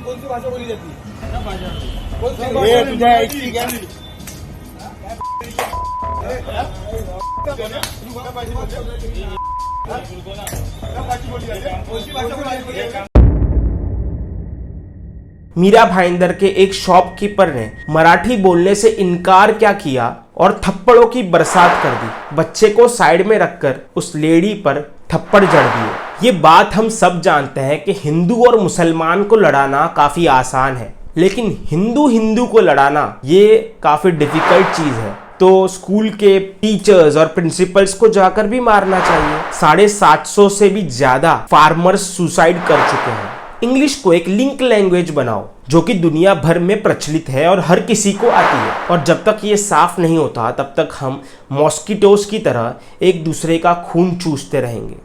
कोणती भाषा बोलली जाते? मीरा भाईंदर के एक शॉपकीपर ने मराठी बोलने से इनकार क्या किया और थप्पड़ों की बरसात कर दी। बच्चे को साइड में रखकर उस लेडी पर थप्पड़ जड़ दिए। ये बात हम सब जानते हैं कि हिंदू और मुसलमान को लड़ाना काफी आसान है, लेकिन हिंदू हिंदू को लड़ाना ये काफी डिफिकल्ट चीज है। तो स्कूल के टीचर्स और प्रिंसिपल्स को जाकर भी मारना चाहिए। 750 से भी ज्यादा फार्मर्स सुसाइड कर चुके हैं। इंग्लिश को एक लिंक लैंग्वेज बनाओ जो कि दुनिया भर में प्रचलित है और हर किसी को आती है। और जब तक ये साफ नहीं होता तब तक हम मॉस्किटोज की तरह एक दूसरे का खून चूसते रहेंगे।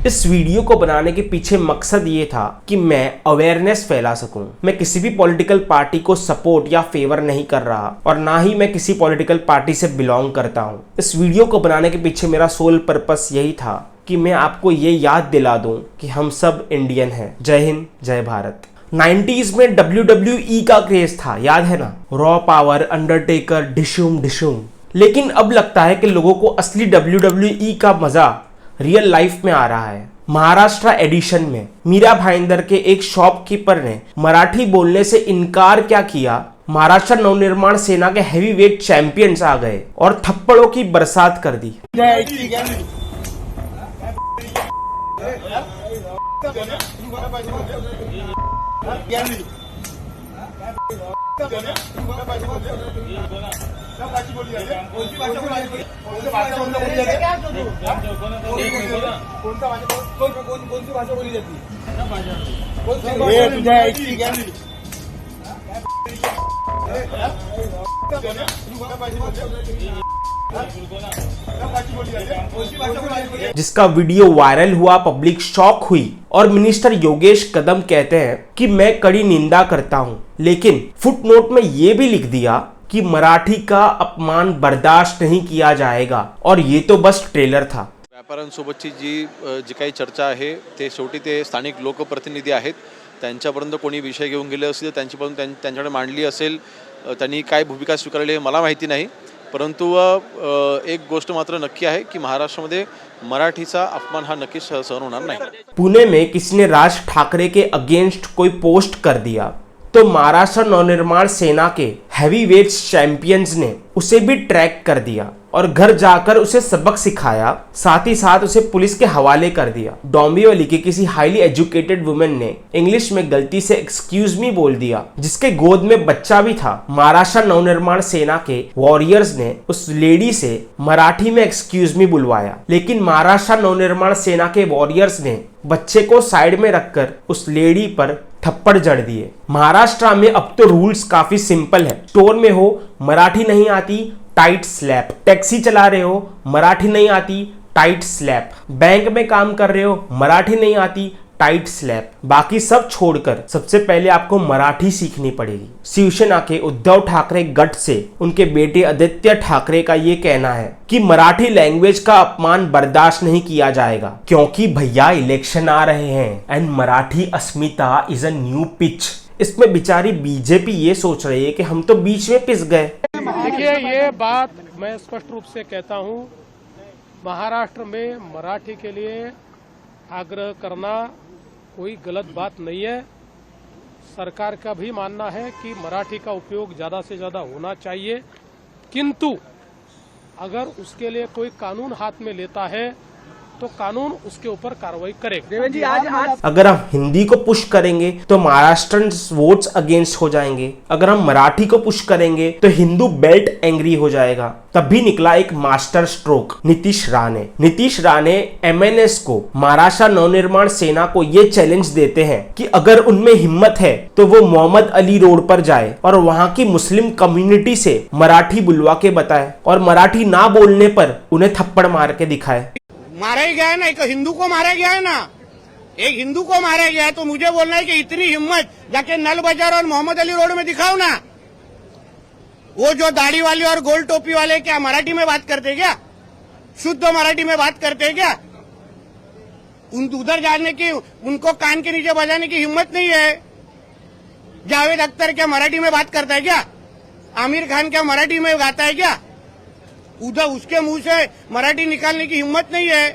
इस वीडियो को बनाने के पीछे मकसद ये था कि मैं अवेयरनेस फैला सकूं। मैं किसी भी पॉलिटिकल पार्टी को सपोर्ट या फेवर नहीं कर रहा और ना ही मैं किसी पॉलिटिकल पार्टी से बिलोंग करता हूं। इस वीडियो को बनाने के पीछे मेरा सोल पर्पस यही था कि मैं आपको ये याद दिला दूं कि हम सब इंडियन हैं। जय हिंद, जय भारत। 90s में WWE का क्रेज था, याद है ना? Raw power, Undertaker, Dishoom Dishoom. लेकिन अब लगता है कि लोगों को असली WWE का मजा रियल लाइफ में आ रहा है। महाराष्ट्र एडिशन में मीरा भाईंदर के एक शॉपकीपर ने मराठी बोलने से इनकार क्या किया। महाराष्ट्र नवनिर्माण सेना के हैवीवेट चैंपियंस आ गए और थप्पड़ों की बरसात कर दी। कोणती भाषा बोलली जाते? जिसका वीडियो वायरल हुआ, पब्लिक शॉक हुई और मिनिस्टर योगेश कदम कहते हैं कि मैं कड़ी निंदा करता हूं, लेकिन फुटनोट में यह भी लिख दिया कि मराठी का अपमान बर्दाश्त नहीं किया जाएगा। और ये तो बस ट्रेलर था। व्यापाऱ्यांसोबतची जी काही चर्चा आहे ते शेवटी ते स्थानिक लोकप्रतिनिधी आहेत, त्यांच्यापर्यंत कोणी विषय घेऊन गेले असतील त्यांच्यापर्यंत त्यांच्याकडे मांडली असेल, त्यांनी काय भूमिका स्वीकारली मला माहिती नाही। परंतु एक गोष्ट मात्र नक्की आहे की महाराष्ट्रामध्ये मराठीचा अपमान हा नक्कीच सहन होणार नाही। पुणे में किसी ने राज ठाकरे के अगेंस्ट कोई पोस्ट कर दिया तो महाराष्ट्र नवनिर्माण सेना के हैवीवेट्स चैंपियंस ने उसे भी ट्रैक कर दिया और घर जाकर उसे सबक सिखाया, साथ ही साथ उसे पुलिस के हवाले कर दिया। डोंबिवली की किसी हाईली एजुकेटेड वुमेन ने इंग्लिश में गलती से एक्सक्यूज मी बोल दिया, जिसके गोद में बच्चा भी था। महाराष्ट्र नवनिर्माण सेना के वॉरियर्स ने उस लेडी से मराठी में एक्सक्यूज मी बुलवाया, लेकिन महाराष्ट्र नवनिर्माण सेना के वॉरियर्स ने बच्चे को साइड में रखकर उस लेडी पर थप्पड़ जड़ दिए। महाराष्ट्र में अब तो रूल्स काफी सिंपल है। स्टोर में हो, मराठी नहीं आती, टाइट स्लैप। टैक्सी चला रहे हो, मराठी नहीं आती, टाइट स्लैप। बैंक में काम कर रहे हो, मराठी नहीं आती, टाइट स्लैप। बाकी सब छोड़कर सबसे पहले आपको मराठी सीखनी पड़ेगी। शिवसेना के उद्धव ठाकरे गट से उनके बेटे आदित्य ठाकरे का ये कहना है कि मराठी लैंग्वेज का अपमान बर्दाश्त नहीं किया जाएगा, क्योंकि भैया इलेक्शन आ रहे हैं and Marathi Asmita is a new pitch. इसमें बेचारी बीजेपी ये सोच रही है कि हम तो बीच में पिस गए। देखिए, ये बात मैं स्पष्ट रूप से कहता हूँ, महाराष्ट्र में मराठी के लिए आग्रह करना कोई गलत बात नहीं है। सरकार का भी मानना है कि मराठी का उपयोग ज़्यादा से ज़्यादा होना चाहिए, किंतु अगर उसके लिए कोई कानून हाथ में लेता है तो कानून उसके ऊपर कार्रवाई करेगा। अगर हम हिंदी को पुश करेंगे तो महाराष्ट्रन वोट्स अगेंस्ट हो जाएंगे। अगर हम मराठी को पुश करेंगे तो हिंदू बेल्ट एंग्री हो जाएगा। तब भी निकला एक master stroke, Nitish Rane. Nitish Rane MNS को, महाराष्ट्र नवनिर्माण सेना को ये चैलेंज देते हैं कि अगर उनमें हिम्मत है तो वो मोहम्मद अली रोड पर जाए और वहां की मुस्लिम कम्युनिटी से मराठी बुलवा के बताए और मराठी ना बोलने पर उन्हें थप्पड़ मार के दिखाए। मारा ही गया है ना, एक हिंदू को मारा गया है ना, एक हिंदू को मारा गया है। तो मुझे बोलना है कि इतनी हिम्मत जाके नल बाजार और मोहम्मद अली रोड में दिखाओ ना। वो जो दाढ़ी वाले और गोल टोपी वाले क्या मराठी में बात करते क्या? शुद्ध मराठी में बात करते हैं क्या? उधर जाने की, उनको कान के नीचे बजाने की हिम्मत नहीं है। जावेद अख्तर क्या मराठी में बात करता है क्या? आमिर खान क्या मराठी में गाता है क्या? उधर उसके मुंह से मराठी निकालने की हिम्मत नहीं है।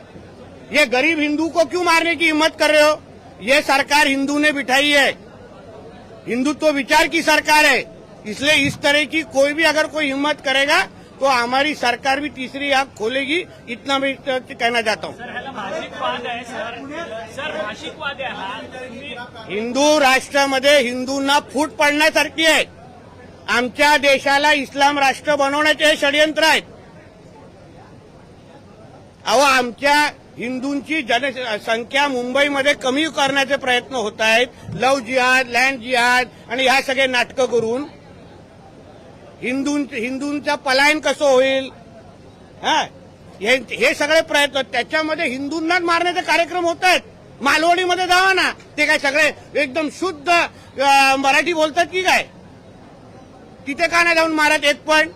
ये गरीब हिंदू को क्यों मारने की हिम्मत कर रहे हो? ये सरकार हिंदू ने बिठाई है, हिंदुत्व विचार की सरकार है। इसलिए इस तरह की कोई भी अगर कोई हिम्मत करेगा तो हमारी सरकार भी तीसरी आंख खोलेगी, इतना मैं कहना चाहता हूँ। हिंदू राष्ट्रामध्ये हिंदूंना फूट पडण्यासारखी आहे। आमच्या देशाला इस्लाम राष्ट्र बनवण्याचे हे षडयंत्र आहेत। अहो, आमच्या हिंदूंची जनसंख्या मुंबईमध्ये कमी करण्याचे प्रयत्न होत आहेत। लव्ह जिहाद, लँड जिहाद आणि ह्या सगळे नाटकं करून हिंदूंचं पलायन कसं होईल, हे सगळे प्रयत्न, त्याच्यामध्ये हिंदूंनाच मारण्याचे कार्यक्रम होत आहेत। मालवणीमध्ये जावा ना, ते काय सगळे एकदम शुद्ध मराठी बोलतात की काय? तिथे का नाही जाऊन मारत एक पण?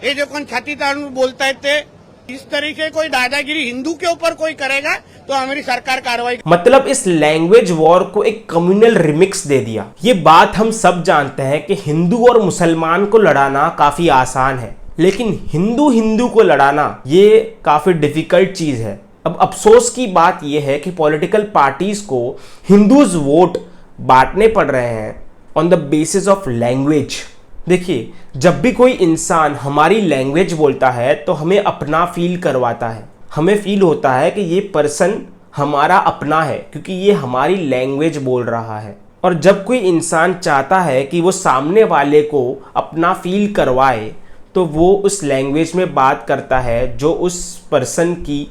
हे जो कोण छाती ताणून बोलतायत ते, इस तरीके कोई दादागिरी हिंदू के ऊपर कोई करेगा तो हमारी सरकार कार्रवाई। मतलब इस लैंग्वेज वॉर को एक कम्युनल रिमिक्स दे दिया। ये बात हम सब जानते हैं कि हिंदू और मुसलमान को लड़ाना काफी आसान है, लेकिन हिंदू हिंदू को लड़ाना ये काफी डिफिकल्ट चीज है। अब अफसोस की बात यह है कि पॉलिटिकल पार्टीज को हिंदूज वोट बांटने पड़ रहे हैं on the basis of language. देखिए, जब भी कोई इंसान हमारी लैंग्वेज बोलता है तो हमें अपना फील करवाता है। हमें फील होता है कि ये पर्सन हमारा अपना है क्योंकि ये हमारी लैंग्वेज बोल रहा है। और जब कोई इंसान चाहता है कि वो सामने वाले को अपना फील करवाए तो वो उस लैंग्वेज में बात करता है जो उस पर्सन की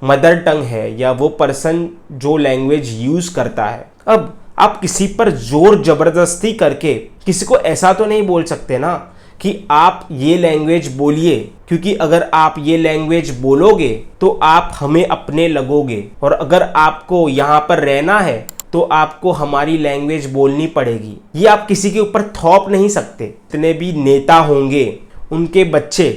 मदर टंग है या वो पर्सन जो लैंग्वेज यूज़ करता है। अब आप किसी पर जोर जबरदस्ती करके किसी को ऐसा तो नहीं बोल सकते ना कि आप ये लैंग्वेज बोलिए, क्योंकि अगर आप ये लैंग्वेज बोलोगे तो आप हमें अपने लगोगे, और अगर आपको यहाँ पर रहना है तो आपको हमारी लैंग्वेज बोलनी पड़ेगी। ये आप किसी के ऊपर थोप नहीं सकते। जितने भी नेता होंगे उनके बच्चे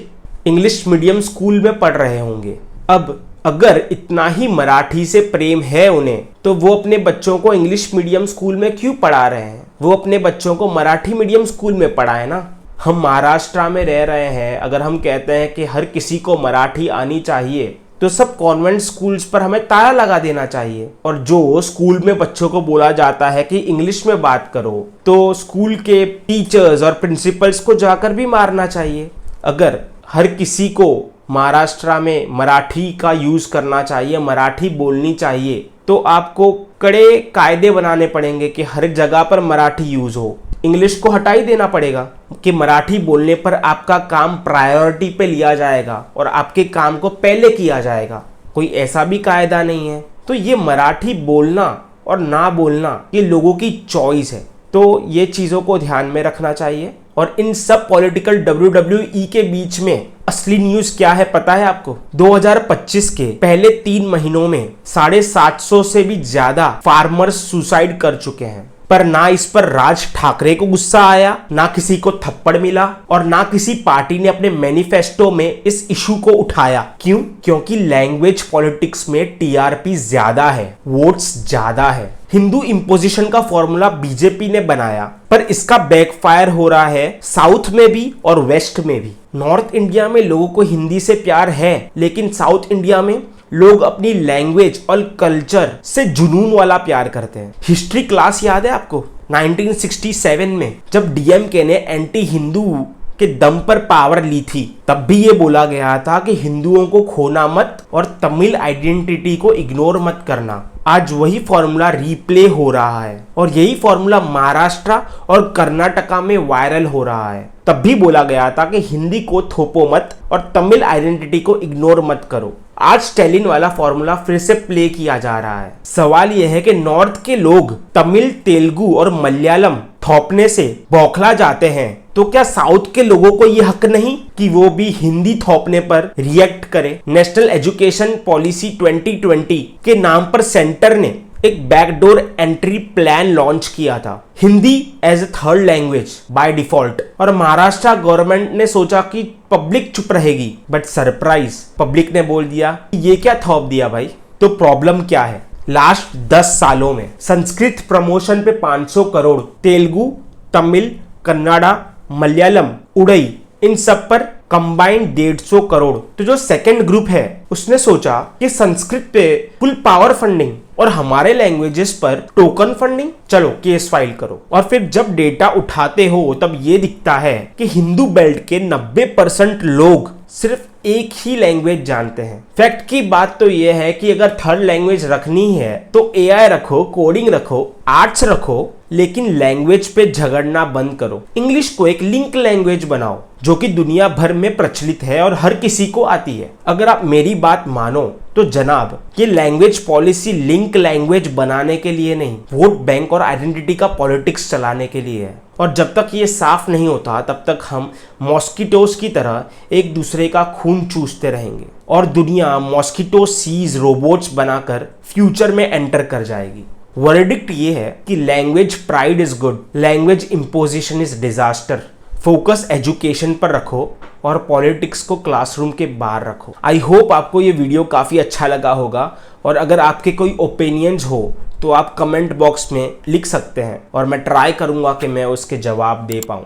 इंग्लिश मीडियम स्कूल में पढ़ रहे होंगे। अब अगर इतना ही मराठी से प्रेम है उन्हें तो वो अपने बच्चों को इंग्लिश मीडियम स्कूल में क्यों पढ़ा रहे हैं? वो अपने बच्चों को मराठी मीडियम स्कूल में पढ़ाए ना। हम महाराष्ट्र में रह रहे हैं, अगर हम कहते हैं कि हर किसी को मराठी आनी चाहिए तो सब कॉन्वेंट स्कूल्स पर हमें ताला लगा देना चाहिए। और जो स्कूल में बच्चों को बोला जाता है कि इंग्लिश में बात करो तो स्कूल के टीचर्स और प्रिंसिपल्स को जाकर भी मारना चाहिए। अगर हर किसी को महाराष्ट्र में मराठी का यूज़ करना चाहिए, मराठी बोलनी चाहिए, तो आपको कड़े कायदे बनाने पड़ेंगे कि हर जगह पर मराठी यूज़ हो। इंग्लिश को हटा ही देना पड़ेगा कि मराठी बोलने पर आपका काम प्रायोरिटी पे लिया जाएगा और आपके काम को पहले किया जाएगा। कोई ऐसा भी कायदा नहीं है। तो ये मराठी बोलना और ना बोलना ये लोगों की चॉइस है, तो ये चीज़ों को ध्यान में रखना चाहिए। और इन सब पॉलिटिकल WWE के बीच में असली न्यूज क्या है पता है आपको? 2025 के पहले 3 महीनों में 750 से भी ज्यादा फार्मर्स सुसाइड कर चुके हैं। पर ना इस पर राज ठाकरे को गुस्सा आया, ना किसी को थप्पड़ मिला, और ना किसी पार्टी ने अपने मैनिफेस्टो में इस इशू को उठाया। क्यों? क्योंकि लैंग्वेज पॉलिटिक्स में TRP ज्यादा है, वोट्स ज्यादा है। हिंदू इंपोजिशन का फॉर्मूला बीजेपी ने बनाया, पर इसका बैकफायर हो रहा है साउथ में भी और वेस्ट में भी। नॉर्थ इंडिया में लोगों को हिंदी से प्यार है, लेकिन साउथ इंडिया में लोग अपनी लैंग्वेज और कल्चर से जुनून वाला प्यार करते हैं। हिस्ट्री क्लास याद है आपको? 1967 में जब DMK ने एंटी हिंदू के दम पर पावर ली थी, तब भी ये बोला गया था कि हिंदुओं को खोना मत और तमिल आइडेंटिटी को इग्नोर मत करना। आज वही फॉर्मूला रिप्ले हो रहा है और यही फॉर्मूला महाराष्ट्र और कर्नाटका में वायरल हो रहा है। तब भी बोला गया था कि हिंदी को थोपो मत और तमिल आइडेंटिटी को इग्नोर मत करो। आज स्टैलिन वाला फॉर्मूला फिर से प्ले किया जा रहा है। सवाल यह है कि नॉर्थ के लोग तमिल, तेलुगु और मलयालम थोपने से बौखला जाते हैं, तो क्या साउथ के लोगों को ये हक नहीं कि वो भी हिंदी थोपने पर रिएक्ट करे? नेशनल एजुकेशन पॉलिसी 2020 के नाम पर सेंटर ने एक बैकडोर एंट्री प्लान लॉन्च किया था, Hindi as a third language by default. और महाराष्ट्र गवर्नमेंट ने सोचा कि पब्लिक चुप रहेगी, बट सरप्राइज, पब्लिक ने बोल दिया कि ये क्या थोप दिया भाई। तो प्रॉब्लम क्या है? लास्ट 10 सालों में संस्कृत प्रमोशन पे 500 करोड़, तेलुगु, तमिल, कन्नड़ा, मलयालम, उड़ई, इन सब पर कंबाइंड 150 करोड़। तो जो सेकंड ग्रुप है उसने सोचा कि संस्कृत पे फुल पावर फंडिंग और हमारे लैंग्वेजेस पर टोकन फंडिंग, चलो केस फाइल करो। और फिर जब डेटा उठाते हो तब ये दिखता है कि हिंदू बेल्ट के 90% लोग सिर्फ एक ही लैंग्वेज जानते हैं। फैक्ट की बात तो यह है कि अगर थर्ड लैंग्वेज रखनी है तो एआई रखो, कोडिंग रखो, आर्ट्स रखो, लेकिन लैंग्वेज पे झगड़ना बंद करो। इंग्लिश को एक लिंक लैंग्वेज बनाओ जो कि दुनिया भर में प्रचलित है और हर किसी को आती है। अगर आप मेरी बात मानो तो जनाब, ये लैंग्वेज पॉलिसी लिंक लैंग्वेज बनाने के लिए नहीं, वोट बैंक और आइडेंटिटी का पॉलिटिक्स चलाने के लिए है। और जब तक ये साफ नहीं होता तब तक हम मॉस्किटोज की तरह एक दूसरे का खून चूसते रहेंगे और दुनिया मॉस्किटो सीज रोबोट्स बनाकर फ्यूचर में एंटर कर जाएगी। वर्डिक्ट ये है कि language pride is good, language imposition is disaster. Focus education पर रखो और पॉलिटिक्स को क्लासरूम के बाहर रखो। आई होप आपको ये वीडियो काफ़ी अच्छा लगा होगा, और अगर आपके कोई ओपिनियंस हो तो आप कमेंट बॉक्स में लिख सकते हैं और मैं ट्राई करूंगा कि मैं उसके जवाब दे पाऊँ।